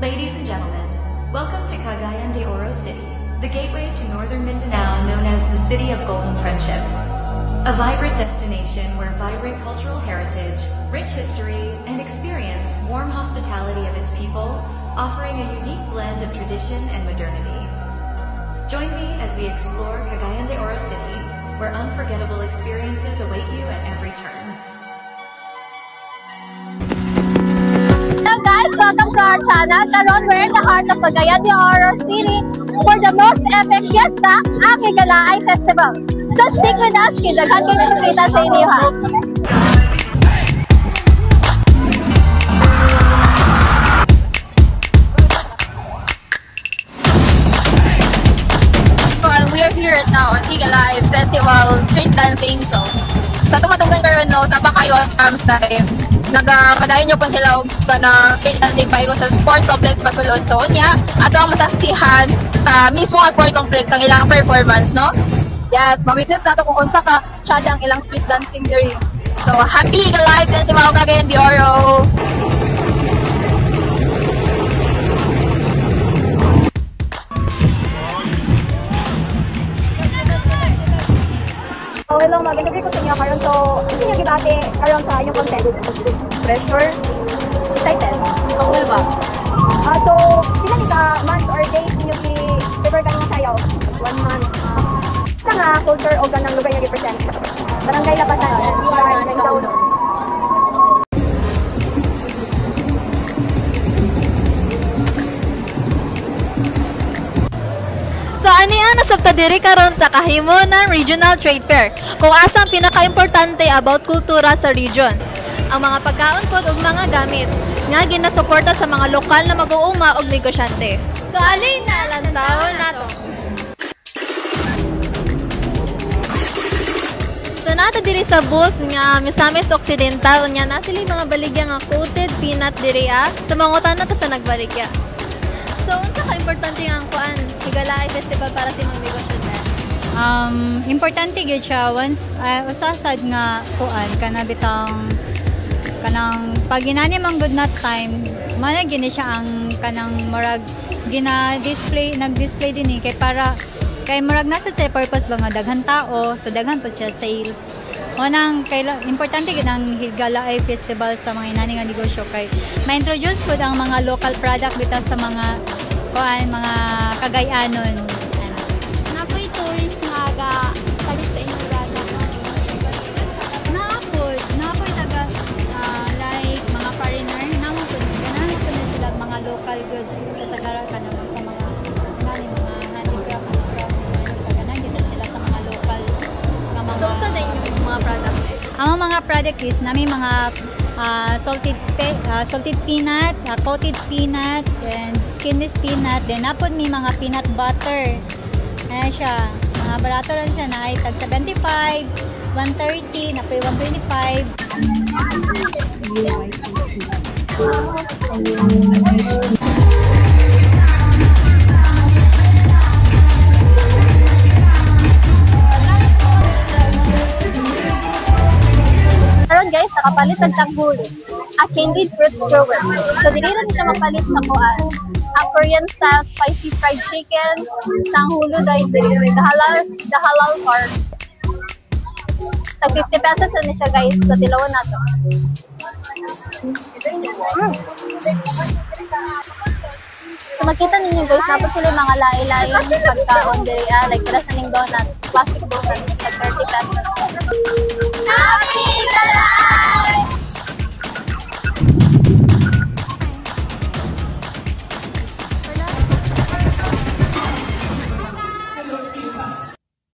Ladies and gentlemen, welcome to Cagayan de Oro City, the gateway to northern Mindanao known as the City of Golden Friendship. A vibrant destination where vibrant cultural heritage, rich history, and experience warm hospitality of its people, offering a unique blend of tradition and modernity. Join me as we explore Cagayan de Oro City, where unforgettable experiences await you at every turn. Hello guys, welcome to our channel. Karon, we're in the heart of Cagayan de Oro City for the most epic fiesta, ang Higalaay Festival. So stick with us, kidaghan kayo makikita sa inyo ha. We are here now at Higalaay Festival Street Dancing Show. Sa tumatunggan karon no, sa Bakayo Arms time, nagapadayon nyo po sila og kanang street dancing payo sa sport complex Bacolod. So nya, ato ang masaksihan sa mismo nga sport complex ang ilang performance, no? Yes, ma-witness nato kung unsa ka tiyadang ilang street dancing diri. So happy Higalaay Festival Cagayan de Oro! Hello, magandang gabi ko sa inyo karon. So, ano yung gibate karon sa inyong contest? Pressure? Excited? Ang ba? So, pila ni ka months or days ninyo i-prepare ka ng sayaw? 1 month. Sa nga culture o ganang lugar yung i-present? Barangay Lapasan. Barangay Daon. So ani ang nasabta diri karon sa kahimunan Regional Trade Fair kung asa ang pinaka-importante about kultura sa region. Ang mga pagkaon pod ug mga gamit nga ginasuporta sa mga lokal na mag-uuma og negosyante. So alin na lantawon nato. So nato diri sa booth nga Misamis Occidental nya na sila mga baligya nga coated peanut diri sa mga tanan ta sa nagbaligya. So, unsa ka importante ang kuan Higalaay Festival para sa mga negosyante? Importante gyud siya once usasad nga kuan kana bitang kanang pag ginani mang good not time mana gini siya ang kanang murag gina-display nag-display dinhi kay para kay murag nasa sa purpose ba nga daghan tao so daghan pud siya sales. Unang importante gid ang Higalaay Festival sa mga inani nga negosyo kay ma-introduce pud ang mga local product bitaw sa mga kuan mga Cagayanon. Napoy tourist nga ga palit sa inyong product? Napoy taga like mga foreigner namo pud ganahan pud sila mga local goods sa tagara ka naman sa mga mga handicraft ganahan gid sila sa mga local nga mga. So, unsa din yung mga products? Ang mga product is nami mga salted peanut, coated peanut, and skinless peanut. Then napod may mga peanut butter. Ayan siya. Mga barato rin siya na ay tag 75, 130, napoy 125. Guys, nakapalit ang tanghuli. A candied fruit grower. So, dili rin siya mapalit sa kuan. Ang Korean style spicy fried chicken, tanghulo dahil dili. The halal farm. Tag 50 pesos na siya guys. So, tilawan nato. So, makita ninyo guys, dapat sila mga lain-lain pagkaon diri. Like, para sa ning donut, plastic donut, tag 30 pesos. Happy